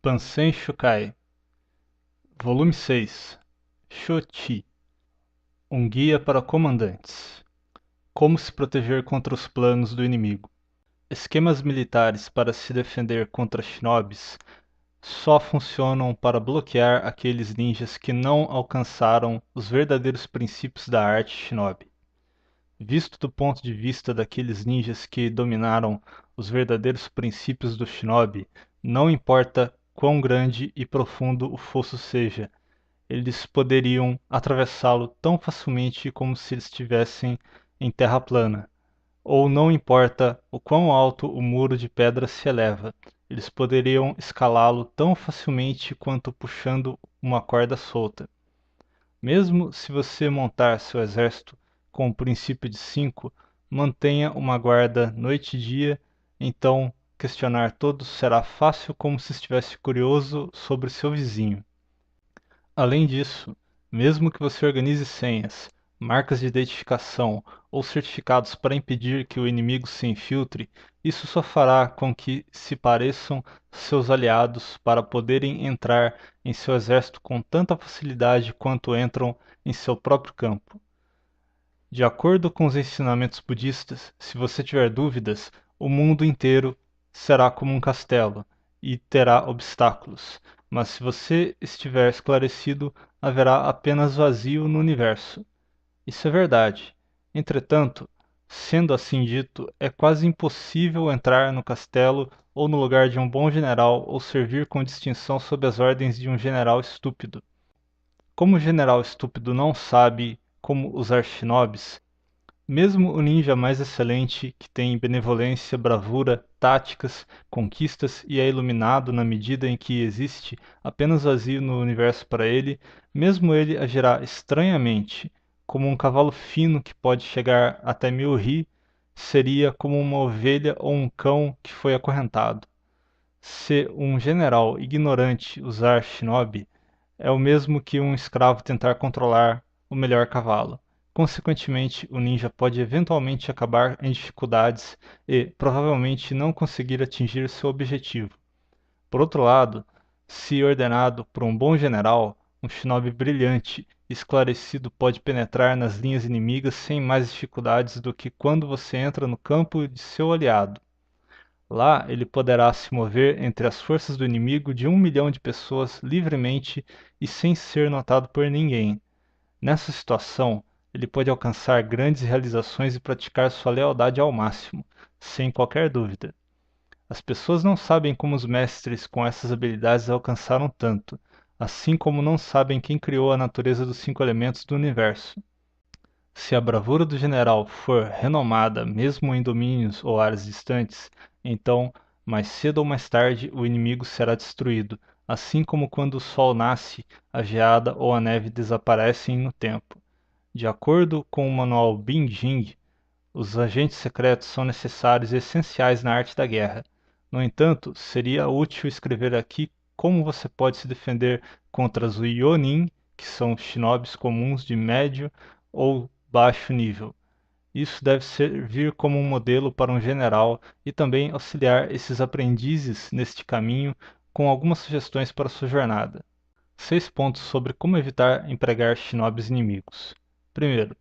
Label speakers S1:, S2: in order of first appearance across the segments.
S1: Bansen Shukai, Volume 6, Shochi, um guia para comandantes. Como se proteger contra os planos do inimigo. Esquemas militares para se defender contra shinobis só funcionam para bloquear aqueles ninjas que não alcançaram os verdadeiros princípios da arte shinobi. Visto do ponto de vista daqueles ninjas que dominaram os verdadeiros princípios do shinobi, não importa quão grande e profundo o fosso seja, eles poderiam atravessá-lo tão facilmente como se estivessem em terra plana. Ou não importa o quão alto o muro de pedra se eleva, eles poderiam escalá-lo tão facilmente quanto puxando uma corda solta. Mesmo se você montar seu exército com o princípio de 5, mantenha uma guarda noite e dia, então questionar todos será fácil como se estivesse curioso sobre seu vizinho. Além disso, mesmo que você organize senhas, marcas de identificação ou certificados para impedir que o inimigo se infiltre, isso só fará com que se pareçam seus aliados para poderem entrar em seu exército com tanta facilidade quanto entram em seu próprio campo. De acordo com os ensinamentos budistas, se você tiver dúvidas, o mundo inteiro será como um castelo e terá obstáculos, mas se você estiver esclarecido, haverá apenas vazio no universo. Isso é verdade. Entretanto, sendo assim dito, é quase impossível entrar no castelo ou no lugar de um bom general ou servir com distinção sob as ordens de um general estúpido. Como o general estúpido não sabe como usar shinobis, mesmo o ninja mais excelente, que tem benevolência, bravura, táticas, conquistas e é iluminado na medida em que existe apenas vazio no universo para ele, mesmo ele agirá estranhamente, como um cavalo fino que pode chegar até 1000 ri, seria como uma ovelha ou um cão que foi acorrentado. Se um general ignorante usar shinobi, é o mesmo que um escravo tentar controlar o melhor cavalo. Consequentemente, o ninja pode eventualmente acabar em dificuldades e, provavelmente, não conseguir atingir seu objetivo. Por outro lado, se ordenado por um bom general, um shinobi brilhante e esclarecido pode penetrar nas linhas inimigas sem mais dificuldades do que quando você entra no campo de seu aliado. Lá, ele poderá se mover entre as forças do inimigo de 1 milhão de pessoas livremente e sem ser notado por ninguém. Nessa situação, ele pode alcançar grandes realizações e praticar sua lealdade ao máximo, sem qualquer dúvida. As pessoas não sabem como os mestres com essas habilidades alcançaram tanto, assim como não sabem quem criou a natureza dos 5 elementos do universo. Se a bravura do general for renomada mesmo em domínios ou áreas distantes, então, mais cedo ou mais tarde, o inimigo será destruído, assim como quando o sol nasce, a geada ou a neve desaparecem no tempo. De acordo com o manual Bing Jing, os agentes secretos são necessários e essenciais na arte da guerra. No entanto, seria útil escrever aqui como você pode se defender contra os Yonin, que são shinobis comuns de médio ou baixo nível. Isso deve servir como um modelo para um general e também auxiliar esses aprendizes neste caminho com algumas sugestões para sua jornada. 6 pontos sobre como evitar empregar shinobis inimigos. Primeiro,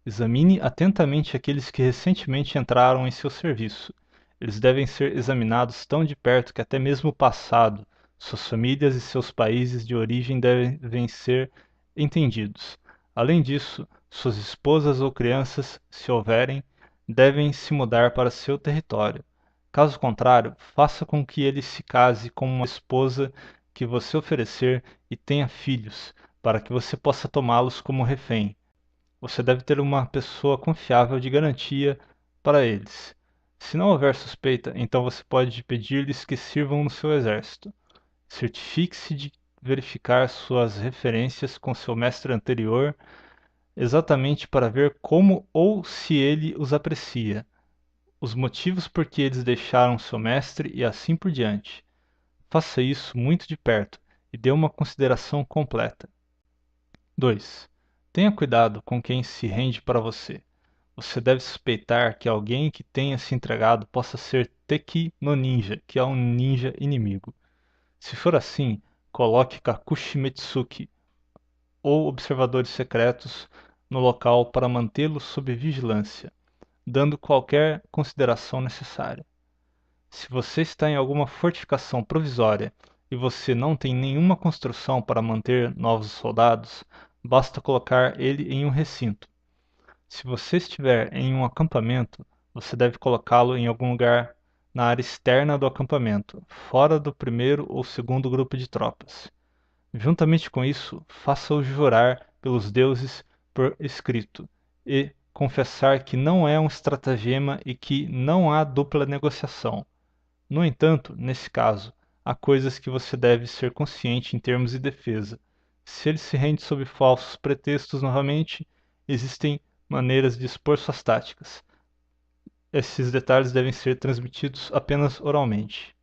S1: examine atentamente aqueles que recentemente entraram em seu serviço. Eles devem ser examinados tão de perto que até mesmo o passado, suas famílias e seus países de origem devem ser entendidos. Além disso, suas esposas ou crianças, se houverem, devem se mudar para seu território. Caso contrário, faça com que ele se case com uma esposa que você oferecer e tenha filhos, para que você possa tomá-los como refém. Você deve ter uma pessoa confiável de garantia para eles. Se não houver suspeita, então você pode pedir-lhes que sirvam no seu exército. Certifique-se de verificar suas referências com seu mestre anterior, exatamente para ver como ou se ele os aprecia, os motivos por que eles deixaram seu mestre e assim por diante. Faça isso muito de perto e dê uma consideração completa. 2. Tenha cuidado com quem se rende para você. Você deve suspeitar que alguém que tenha se entregado possa ser Teki no Ninja, que é um ninja inimigo. Se for assim, coloque Kakushi Metsuki, ou observadores secretos, no local para mantê-los sob vigilância, dando qualquer consideração necessária. Se você está em alguma fortificação provisória e você não tem nenhuma construção para manter novos soldados, basta colocar ele em um recinto. Se você estiver em um acampamento, você deve colocá-lo em algum lugar na área externa do acampamento, fora do primeiro ou segundo grupo de tropas. Juntamente com isso, faça-o jurar pelos deuses por escrito e confessar que não é um estratagema e que não há dupla negociação. No entanto, nesse caso, há coisas que você deve ser consciente em termos de defesa. Se ele se rende sob falsos pretextos novamente, existem maneiras de expor suas táticas. Esses detalhes devem ser transmitidos apenas oralmente.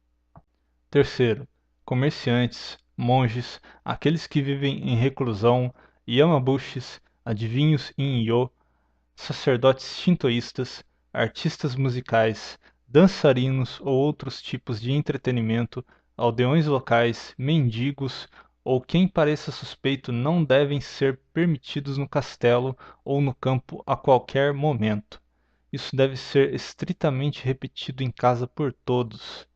S1: Terceiro, comerciantes, monges, aqueles que vivem em reclusão, yamabushis, adivinhos em Iyo, sacerdotes shintoístas, artistas musicais, dançarinos ou outros tipos de entretenimento, aldeões locais, mendigos ou quem pareça suspeito não devem ser permitidos no castelo ou no campo a qualquer momento. Isso deve ser estritamente repetido em casa por todos.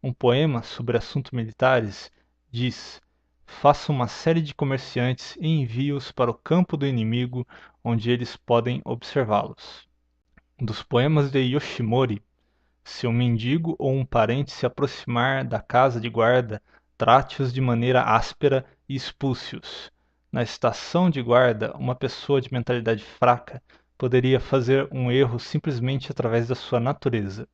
S1: Um poema sobre assuntos militares diz: faça uma série de comerciantes e envie-os para o campo do inimigo, onde eles podem observá-los. Dos poemas de Yoshimori, se um mendigo ou um parente se aproximar da casa de guarda, trate-os de maneira áspera e expulse-os. Na estação de guarda, uma pessoa de mentalidade fraca poderia fazer um erro simplesmente através da sua natureza.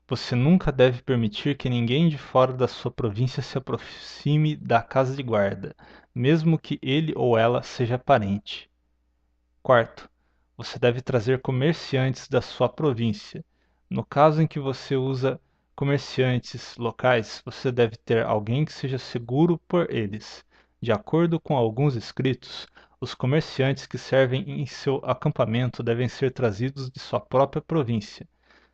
S1: Você nunca deve permitir que ninguém de fora da sua província se aproxime da casa de guarda, mesmo que ele ou ela seja parente. Quarto, você deve trazer comerciantes da sua província. No caso em que você usa comerciantes locais, você deve ter alguém que seja seguro por eles. De acordo com alguns escritos, os comerciantes que servem em seu acampamento devem ser trazidos de sua própria província.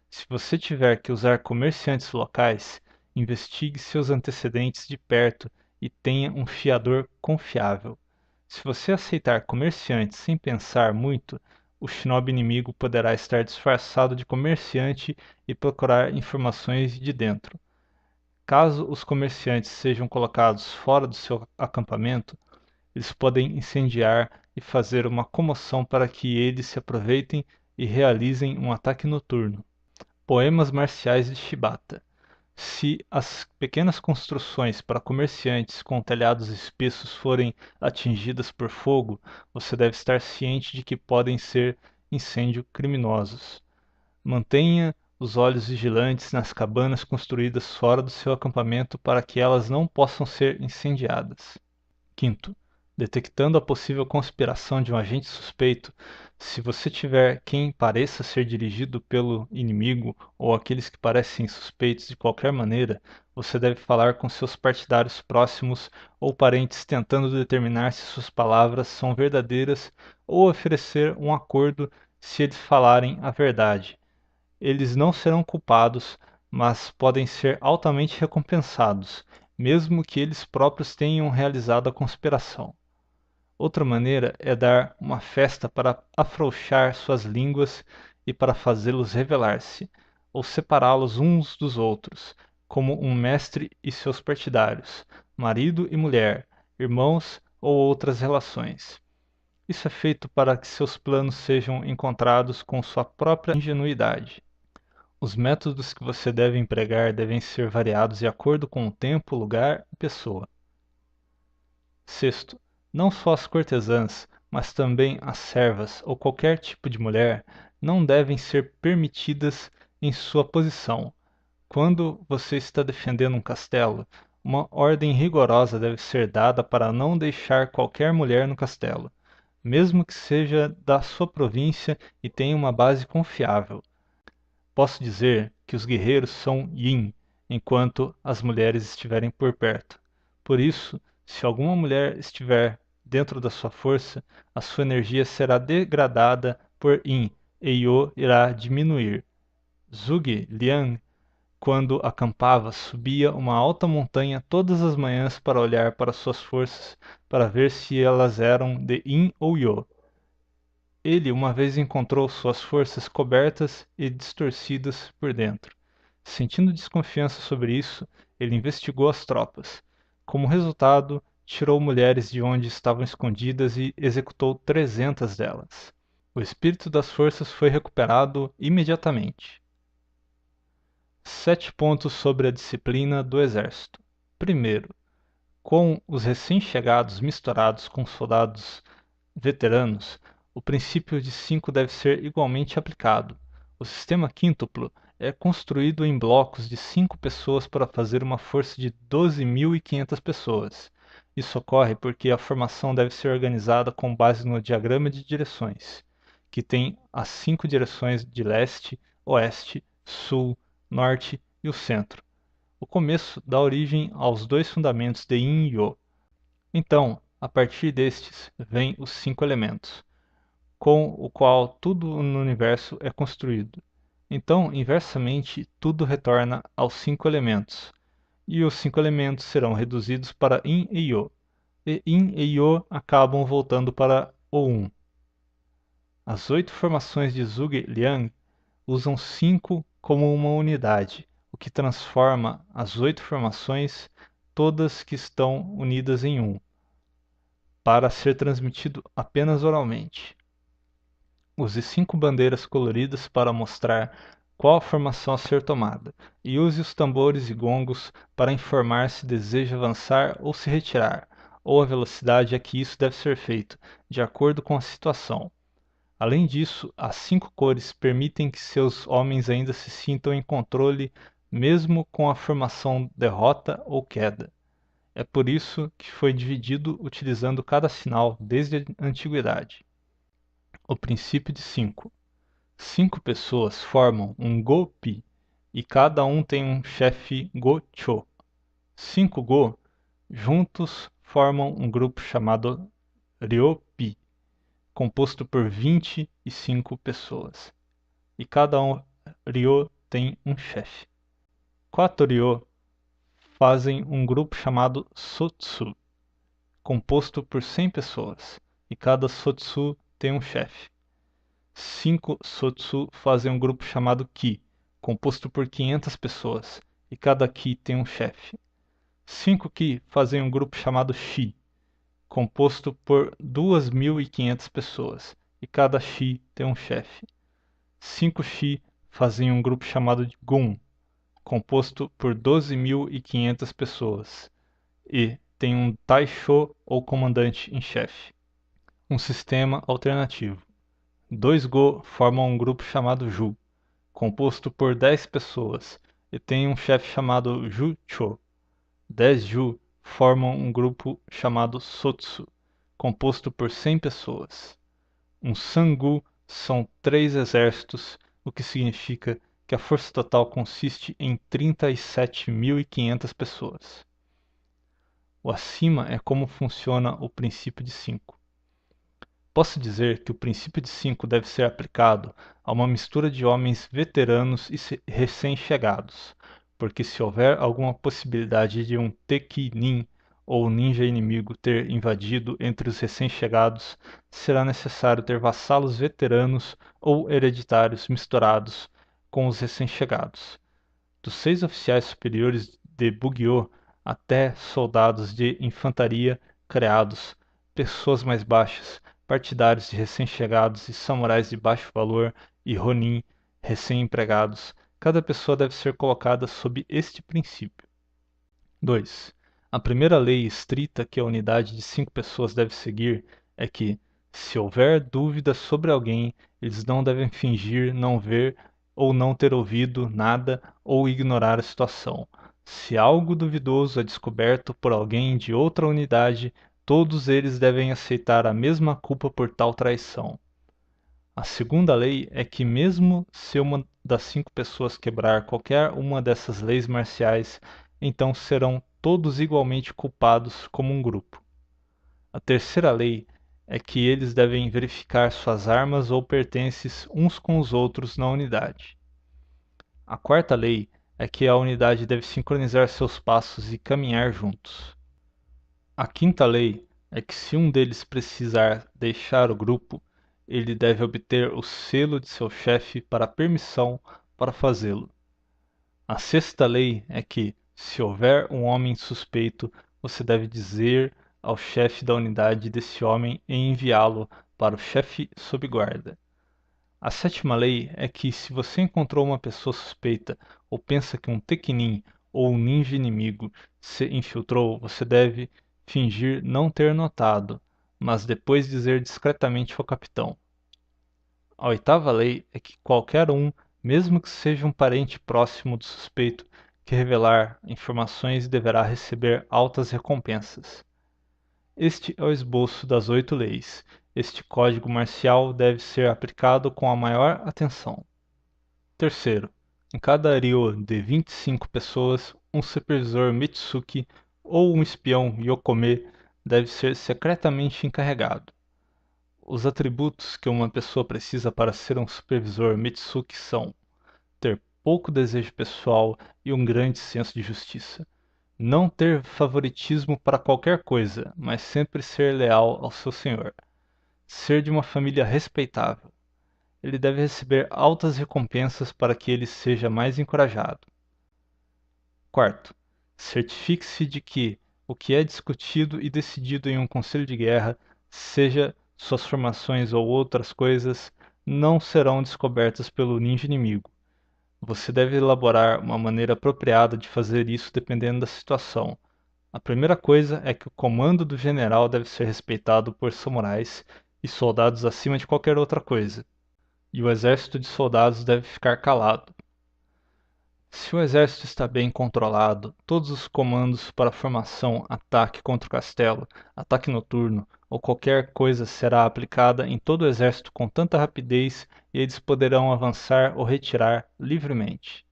S1: Se você tiver que usar comerciantes locais, investigue seus antecedentes de perto e tenha um fiador confiável. Se você aceitar comerciantes sem pensar muito, o shinobi inimigo poderá estar disfarçado de comerciante e procurar informações de dentro. Caso os comerciantes sejam colocados fora do seu acampamento, eles podem incendiar e fazer uma comoção para que eles se aproveitem e realizem um ataque noturno. Poemas marciais de Shibata. Se as pequenas construções para comerciantes com telhados espessos forem atingidas por fogo, você deve estar ciente de que podem ser incêndio criminosos. Mantenha os olhos vigilantes nas cabanas construídas fora do seu acampamento para que elas não possam ser incendiadas. Quinto, detectando a possível conspiração de um agente suspeito, se você tiver quem pareça ser dirigido pelo inimigo ou aqueles que parecem suspeitos de qualquer maneira, você deve falar com seus partidários próximos ou parentes tentando determinar se suas palavras são verdadeiras ou oferecer um acordo se eles falarem a verdade. Eles não serão culpados, mas podem ser altamente recompensados, mesmo que eles próprios tenham realizado a conspiração. Outra maneira é dar uma festa para afrouxar suas línguas e para fazê-los revelar-se, ou separá-los uns dos outros, como um mestre e seus partidários, marido e mulher, irmãos ou outras relações. Isso é feito para que seus planos sejam encontrados com sua própria ingenuidade. Os métodos que você deve empregar devem ser variados de acordo com o tempo, lugar e pessoa. Sexto, não só as cortesãs, mas também as servas ou qualquer tipo de mulher não devem ser permitidas em sua posição. Quando você está defendendo um castelo, uma ordem rigorosa deve ser dada para não deixar qualquer mulher no castelo, mesmo que seja da sua província e tenha uma base confiável. Posso dizer que os guerreiros são yin, enquanto as mulheres estiverem por perto. Por isso, se alguma mulher estiver dentro da sua força, a sua energia será degradada por yin e Yo irá diminuir. Zhuge Liang quando acampava, subia uma alta montanha todas as manhãs para olhar para suas forças, para ver se elas eram de Yin ou Yo. Ele uma vez encontrou suas forças cobertas e distorcidas por dentro. Sentindo desconfiança sobre isso, ele investigou as tropas. Como resultado, tirou mulheres de onde estavam escondidas e executou 300 delas. O espírito das forças foi recuperado imediatamente. 7 pontos sobre a disciplina do Exército. Primeiro, com os recém-chegados misturados com soldados veteranos, o princípio de 5 deve ser igualmente aplicado. O sistema quíntuplo é construído em blocos de 5 pessoas para fazer uma força de 12.500 pessoas. Isso ocorre porque a formação deve ser organizada com base no diagrama de direções, que tem as 5 direções de leste, oeste, sul, norte e o centro. O começo dá origem aos 2 fundamentos de Yin e Yo. Então, a partir destes, vêm os 5 elementos, com o qual tudo no universo é construído. Então, inversamente, tudo retorna aos 5 elementos, e os 5 elementos serão reduzidos para Yin e Yo, e Yin e Yo acabam voltando para o 1. As 8 formações de Zhuge Liang usam 5 como uma unidade, o que transforma as 8 formações, todas que estão unidas em 1, para ser transmitido apenas oralmente. Use 5 bandeiras coloridas para mostrar qual a formação a ser tomada, e use os tambores e gongos para informar se deseja avançar ou se retirar, ou a velocidade a que isso deve ser feito, de acordo com a situação. Além disso, as 5 cores permitem que seus homens ainda se sintam em controle mesmo com a formação derrota ou queda. É por isso que foi dividido utilizando cada sinal desde a antiguidade. O princípio de 5. 5 pessoas formam um Go-Pi e cada um tem um chefe Go-Cho. 5 Go juntos formam um grupo chamado Ryo-Pi, composto por 25 pessoas, e cada Ryo tem um chefe. 4 Ryo fazem um grupo chamado Sotsu, composto por 100 pessoas, e cada Sotsu tem um chefe. 5 Sotsu fazem um grupo chamado Ki, composto por 500 pessoas, e cada Ki tem um chefe. 5 Ki fazem um grupo chamado Shi, composto por 2.500 pessoas, e cada Shi tem um chefe. 5 Shi fazem um grupo chamado de Gun, composto por 12.500 pessoas, e tem um Taisho ou comandante em chefe. Um sistema alternativo. 2 Go formam um grupo chamado Ju, composto por 10 pessoas, e tem um chefe chamado Ju-Cho. 10 Ju formam um grupo chamado Sotsu, composto por 100 pessoas. Um Sangu são 3 exércitos, o que significa que a força total consiste em 37.500 pessoas. O acima é como funciona o princípio de 5. Posso dizer que o princípio de 5 deve ser aplicado a uma mistura de homens veteranos e recém-chegados, porque se houver alguma possibilidade de um Tekki-nin ou ninja inimigo ter invadido entre os recém-chegados, será necessário ter vassalos veteranos ou hereditários misturados com os recém-chegados. Dos 6 oficiais superiores de Bugyo até soldados de infantaria criados, pessoas mais baixas, partidários de recém-chegados e samurais de baixo valor e ronin recém-empregados, cada pessoa deve ser colocada sob este princípio. 2. A primeira lei estrita que a unidade de 5 pessoas deve seguir é que, se houver dúvida sobre alguém, eles não devem fingir não ver ou não ter ouvido nada ou ignorar a situação. Se algo duvidoso é descoberto por alguém de outra unidade, todos eles devem aceitar a mesma culpa por tal traição. A segunda lei é que mesmo se uma das 5 pessoas quebrar qualquer uma dessas leis marciais, então serão todos igualmente culpados como um grupo. A terceira lei é que eles devem verificar suas armas ou pertences uns com os outros na unidade. A quarta lei é que a unidade deve sincronizar seus passos e caminhar juntos. A quinta lei é que se um deles precisar deixar o grupo, ele deve obter o selo de seu chefe para permissão para fazê-lo. A sexta lei é que, se houver um homem suspeito, você deve dizer ao chefe da unidade desse homem e enviá-lo para o chefe sob guarda. A sétima lei é que, se você encontrou uma pessoa suspeita ou pensa que um Tekinin ou um ninja inimigo se infiltrou, você deve fingir não ter notado, mas depois dizer discretamente ao capitão. A oitava lei é que qualquer um, mesmo que seja um parente próximo do suspeito, que revelar informações deverá receber altas recompensas. Este é o esboço das 8 leis. Este código marcial deve ser aplicado com a maior atenção. Terceiro, em cada ryo de 25 pessoas, um supervisor Mitsuki ou um espião Yokome deve ser secretamente encarregado. Os atributos que uma pessoa precisa para ser um supervisor Mitsuki são ter pouco desejo pessoal e um grande senso de justiça. Não ter favoritismo para qualquer coisa, mas sempre ser leal ao seu senhor. Ser de uma família respeitável. Ele deve receber altas recompensas para que ele seja mais encorajado. Quarto, certifique-se de que o que é discutido e decidido em um conselho de guerra, seja suas formações ou outras coisas, não serão descobertas pelo ninja inimigo. Você deve elaborar uma maneira apropriada de fazer isso dependendo da situação. A primeira coisa é que o comando do general deve ser respeitado por samurais e soldados acima de qualquer outra coisa, e o exército de soldados deve ficar calado. Se o exército está bem controlado, todos os comandos para formação, ataque contra o castelo, ataque noturno ou qualquer coisa será aplicada em todo o exército com tanta rapidez e eles poderão avançar ou retirar livremente.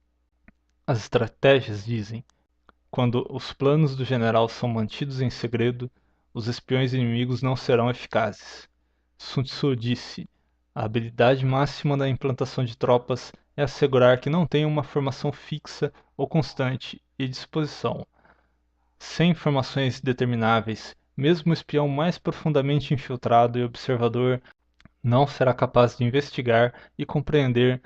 S1: As estratégias dizem: quando os planos do general são mantidos em segredo, os espiões inimigos não serão eficazes. Sun Tzu disse: a habilidade máxima da implantação de tropas é assegurar que não tenham uma formação fixa ou constante e disposição. Sem informações determináveis, mesmo o espião mais profundamente infiltrado e observador não será capaz de investigar e compreender,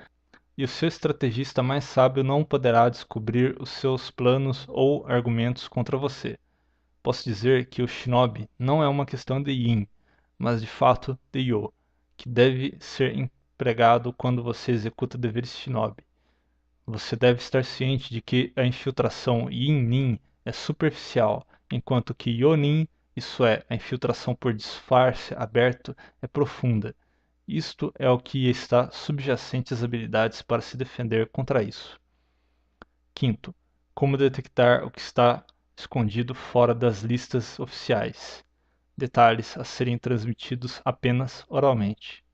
S1: e o seu estrategista mais sábio não poderá descobrir os seus planos ou argumentos contra você. Posso dizer que o shinobi não é uma questão de yin, mas de fato de yo, que deve ser empregado quando você executa deveres shinobi. Você deve estar ciente de que a infiltração yin-nin é superficial, enquanto que yo-nin, isso é, a infiltração por disfarce aberto, é profunda. Isto é o que está subjacente às habilidades para se defender contra isso. Quinto, como detectar o que está escondido fora das listas oficiais. Detalhes a serem transmitidos apenas oralmente.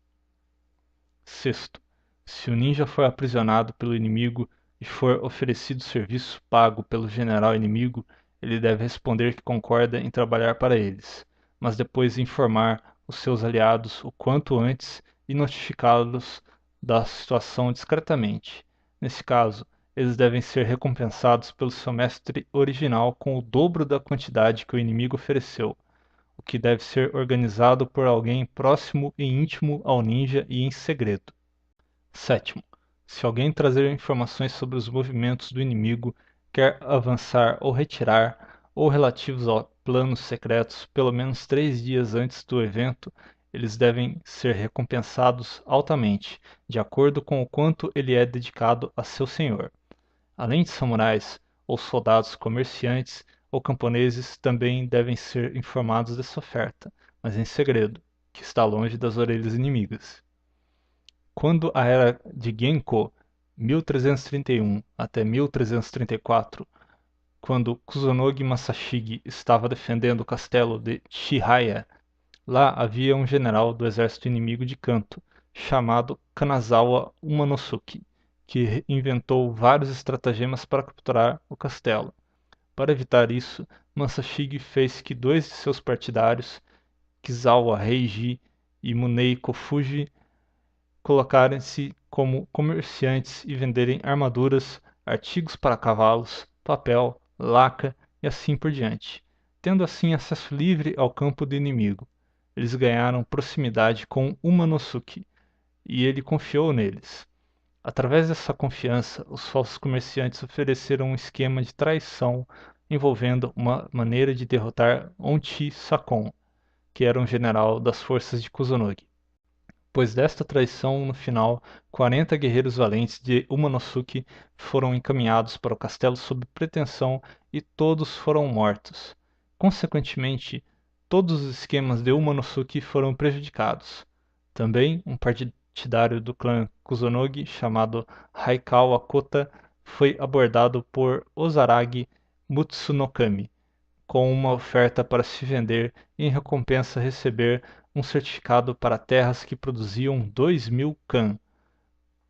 S1: Sexto, se o ninja for aprisionado pelo inimigo e for oferecido serviço pago pelo general inimigo, ele deve responder que concorda em trabalhar para eles, mas depois informar os seus aliados o quanto antes e notificá-los da situação discretamente. Nesse caso, eles devem ser recompensados pelo seu mestre original com o dobro da quantidade que o inimigo ofereceu, o que deve ser organizado por alguém próximo e íntimo ao ninja e em segredo. Sétimo, se alguém trazer informações sobre os movimentos do inimigo, quer avançar ou retirar, ou relativos a planos secretos, pelo menos 3 dias antes do evento, eles devem ser recompensados altamente, de acordo com o quanto ele é dedicado a seu senhor. Além de samurais, ou soldados comerciantes ou camponeses também devem ser informados dessa oferta, mas em segredo, que está longe das orelhas inimigas. Quando a era de Genko, 1331 até 1334, quando Kusunogi Masashige estava defendendo o castelo de Chihaya, lá havia um general do exército inimigo de Kanto, chamado Kanazawa Umanosuke, que inventou vários estratagemas para capturar o castelo. Para evitar isso, Masashige fez que 2 de seus partidários, Kizawa Reiji e Munei Kofuji, colocarem-se como comerciantes e venderem armaduras artigos para cavalos, papel, laca e assim por diante, tendo assim acesso livre ao campo do inimigo. Eles ganharam proximidade com Umanosuke, e ele confiou neles. Através dessa confiança, os falsos comerciantes ofereceram um esquema de traição envolvendo uma maneira de derrotar Onchi Sakon, que era um general das forças de Kusunoki. Pois desta traição, no final, 40 guerreiros valentes de Umanosuke foram encaminhados para o castelo sob pretensão e todos foram mortos. Consequentemente, todos os esquemas de Umanosuke foram prejudicados. Também, um partidário do clã Kusunoki chamado Raikawa Kota foi abordado por Ozaragi Mutsunokami com uma oferta para se vender e em recompensa receber um certificado para terras que produziam 2.000 kan,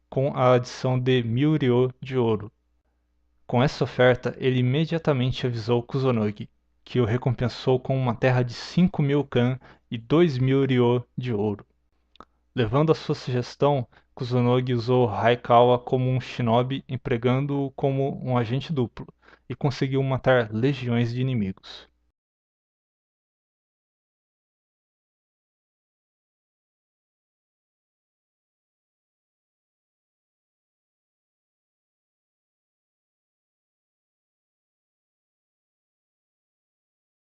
S1: com a adição de 1.000 ryo de ouro. Com essa oferta, ele imediatamente avisou Kusunoki, que o recompensou com uma terra de 5.000 kan e 2.000 ryo de ouro. Levando a sua sugestão, Kusunoki usou Raikawa como um shinobi, empregando-o como um agente duplo, e conseguiu matar legiões de inimigos.